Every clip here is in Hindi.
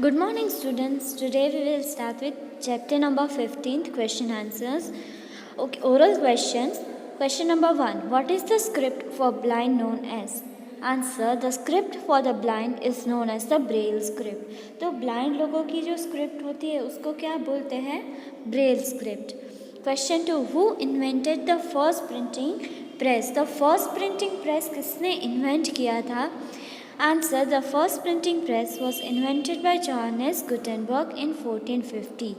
Good morning, students. Today we will start with chapter number 15th, question answers. Okay, oral questions. Question number 1. What is the script for blind known as? Answer. The script for the blind is known as the Braille script. तो blind लोगों की जो script होती है उसको क्या बोलते हैं? Braille script. Question 2. Who invented the first printing press? The first printing press किसने invent किया था? Answer. The first printing press was invented by Johannes Gutenberg in 1450.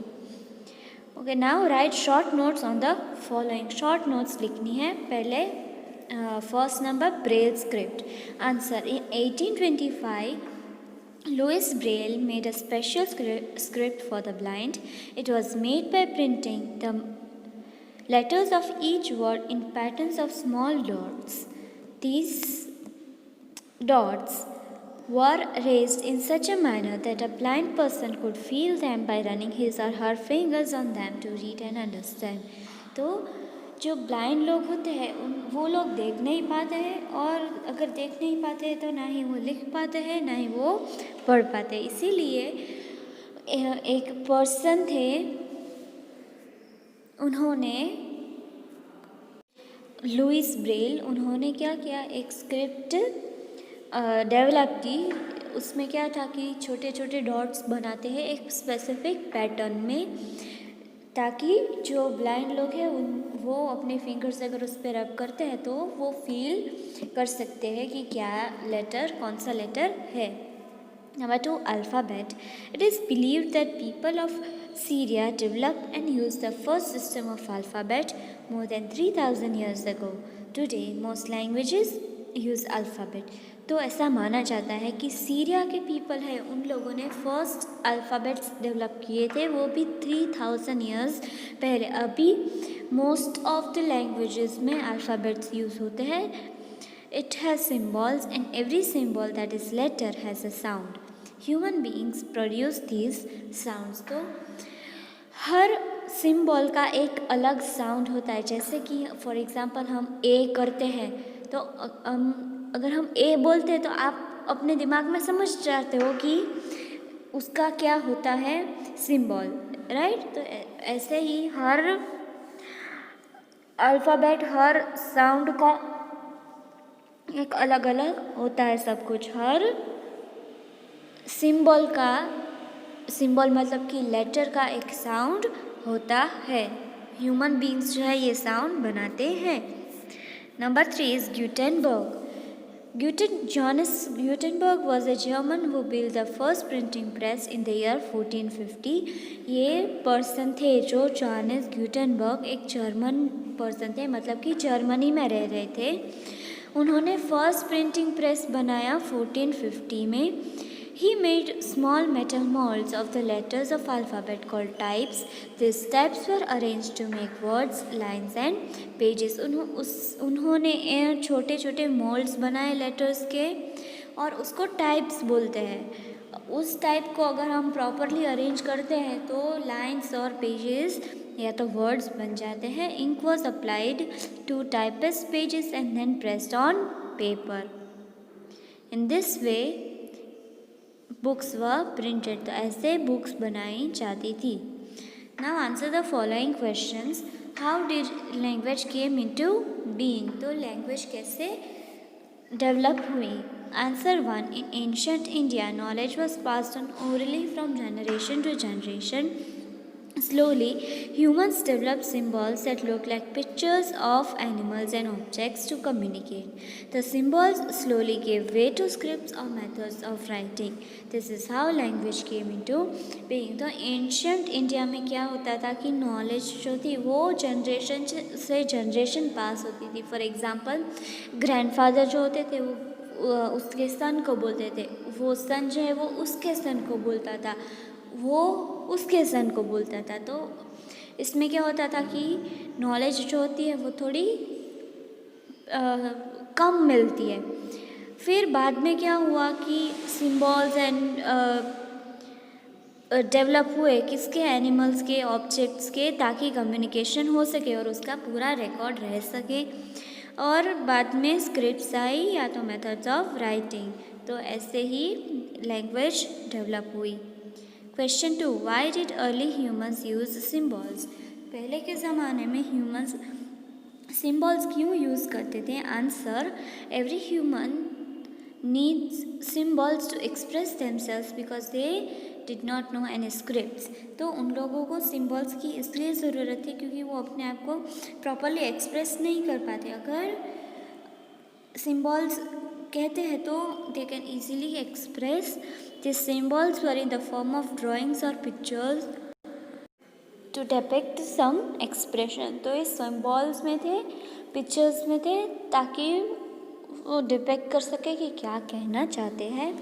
Okay, now write short notes on the following. Short notes लिखनी है. पहले first number Braille script. Answer. In 1825, Louis Braille made a special script for the blind. It was made by printing the letters of each word in patterns of small dots. These dots were raised in such a manner that a blind person could feel them by running his or her fingers on them to read and understand. तो जो ब्लाइंड लोग होते हैं वो लोग देख नहीं पाते हैं, और अगर देख नहीं पाते हैं तो ना ही वो लिख पाते हैं ना ही वो पढ़ पाते हैं. इसीलिए एक पर्सन थे, उन्होंने लुइस ब्रेल, उन्होंने क्या किया, एक स्क्रिप्ट डेवलप की. उसमें क्या था कि छोटे छोटे डॉट्स बनाते हैं एक स्पेसिफिक पैटर्न में, ताकि जो ब्लाइंड लोग हैं वो अपने फिंगर से अगर उस पर रब करते हैं तो वो फील कर सकते हैं कि क्या लेटर, कौन सा लेटर है. Number 2, alphabet. It is believed that people of Syria developed and used the first system of alphabet more than 3000 years ago. Today, most languages use alphabet. तो ऐसा माना जाता है कि सीरिया के पीपल है, उन लोगों ने फर्स्ट अल्फ़ाबेट्स डेवलप किए थे, वो भी 3000 ईयर्स पहले. अभी मोस्ट ऑफ द लैंग्वेजेस में अल्फ़ाबेट्स यूज़ होते हैं. It has symbols and every symbol that is letter has a sound. Human beings produce these sounds. तो हर सिम्बॉल का एक अलग साउंड होता है. जैसे कि फॉर एग्ज़ाम्पल हम ए करते हैं, तो अगर हम ए बोलते हैं तो आप अपने दिमाग में समझ जाते हो कि उसका क्या होता है सिंबल, राइट. तो ऐसे ही हर अल्फ़ाबेट, हर साउंड का एक अलग अलग होता है सब कुछ. हर सिंबल का, सिंबल मतलब कि लेटर का एक साउंड होता है. ह्यूमन बीइंग्स जो है ये साउंड बनाते हैं. Number 3 is Gutenberg. Johannes Gutenberg was a German who built the first printing press in the year 1450. ये पर्सन थे जो जॉनेस ग्यूटेनबर्ग, एक जर्मन पर्सन थे, मतलब कि जर्मनी में रह रहे थे. उन्होंने फर्स्ट प्रिंटिंग प्रेस बनाया 1450 में. He made small metal molds of the letters of alphabet called types. These types were arranged to make words, lines and pages. उन्होंने छोटे छोटे मोल्ड्स बनाए लेटर्स के, और उसको टाइप्स बोलते हैं. उस टाइप को अगर हम प्रॉपरली अरेंज करते हैं तो लाइन्स और पेजेस या तो वर्ड्स बन जाते हैं. Ink was applied to typist pages and then pressed on paper. In this way books were printed. तो ऐसे बुक्स बनाई जाती थी. Now answer the following questions. How did language came into being. तो लैंग्वेज कैसे डेवलप हुई. Answer 1. In ancient India knowledge was passed on orally from generation to generation. Slowly, humans developed symbols that look like pictures of animals and objects to communicate. The symbols slowly gave way to scripts or methods of writing. This is how language came into being. तो एंशियंट इंडिया में क्या होता था कि नॉलेज जो थी वो जनरेशन से जनरेशन पास होती थी. फॉर एग्ज़ाम्पल ग्रैंडफादर जो होते थे वो उसके सन को बोलते थे, वो सन जो है वो उसके सन को बोलता था, वो उसके सन को बोलता था. तो इसमें क्या होता था कि नॉलेज जो होती है वो थोड़ी कम मिलती है. फिर बाद में क्या हुआ कि सिंबल्स एंड डेवलप हुए किसके, एनिमल्स के, ऑब्जेक्ट्स के, ताकि कम्युनिकेशन हो सके और उसका पूरा रिकॉर्ड रह सके. और बाद में स्क्रिप्ट्स आई या तो मेथड्स ऑफ राइटिंग. तो ऐसे ही लैंग्वेज डेवलप हुई. Question 2, why did early humans use symbols? पहले के ज़माने में ह्यूमन्स सिम्बॉल्स क्यों यूज़ करते थे? Answer, every human needs symbols to express themselves because they did not know any scripts. तो उन लोगों को सिम्बॉल्स की इसलिए ज़रूरत थी क्योंकि वो अपने आप को प्रॉपरली एक्सप्रेस नहीं कर पाते। अगर सिम्बॉल्स कहते हैं तो they can easily express. This symbols were in the form of drawings और pictures to depict some expression. तो ये सिम्बॉल्स में थे, पिक्चर्स में थे, ताकि वो डिपेक्ट कर सके कि क्या कहना चाहते हैं।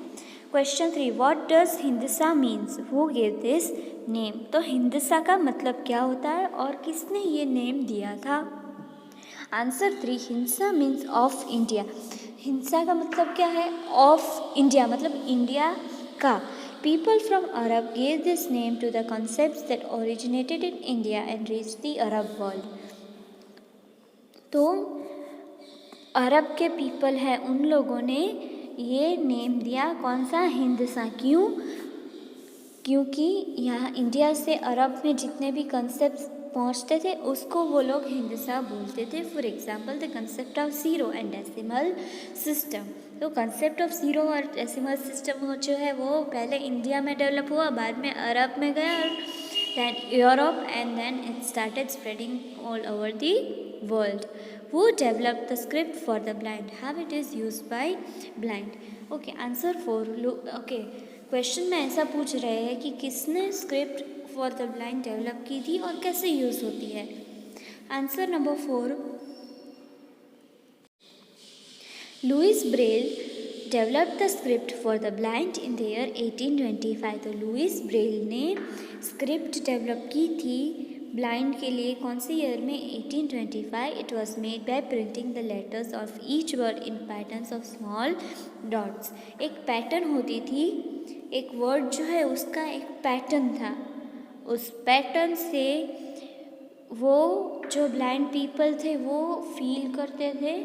क्वेश्चन 3, व्हाट डज हिंदसा means? Who gave this name? तो हिंदसा का मतलब क्या होता है और किसने ये नेम दिया था? आंसर 3, हिंसा मीन्स ऑफ इंडिया। हिंसा का मतलब क्या है? ऑफ इंडिया, मतलब इंडिया का। People from Arab gave this name to the concepts that originated in India and reached the Arab world. तो अरब के पीपल हैं, उन लोगों ने ये नेम दिया, कौन सा? हिंदसा। क्यों? क्योंकि यहाँ इंडिया से अरब में जितने भी कंसेप्ट पहुँचते थे उसको वो लोग हिंदसा बोलते थे। For example the concept of zero and decimal system. तो कंसेप्ट ऑफ ज़ीरो और डेसिमल सिस्टम जो है वो पहले इंडिया में डेवलप हुआ, बाद में अरब में गया, then Europe, and then it started spreading all over the world. Who developed the script for the blind? How it is used by blind? Okay, answer 4. Okay, question में ऐसा पूछ रहे हैं कि किसने script for the blind develop की थी और कैसे यूज़ होती है। Answer number 4, Louis Braille develop the script for the blind in the year 1825। तो लुइस ब्रेल ने स्क्रिप्ट डेवलप की थी ब्लाइंड के लिए कौन से ईयर में? 1825। It was made by printing the letters of each word in patterns of small dots. एक पैटर्न होती थी, एक वर्ड जो है उसका एक पैटर्न था, उस पैटर्न से वो जो ब्लाइंड पीपल थे वो फील करते थे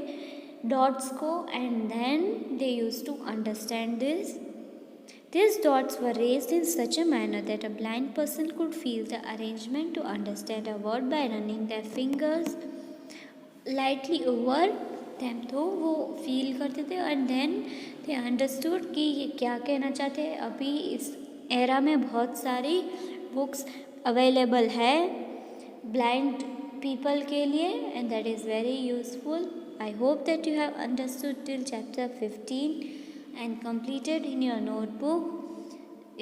डॉट्स को, and then they use to understand this. These dots were raised in such a manner that a blind person could feel the arrangement to understand a word by running their fingers lightly over them. तो वो फील करते थे and then they understood कि ये क्या कहना चाहते हैं. अभी इस एरा में बहुत सारी बुक्स अवेलेबल है blind people के लिए and that is very useful. I hope that you have understood till chapter 15 and completed in your notebook.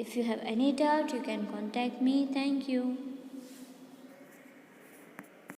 If you have any doubt, you can contact me. Thank you.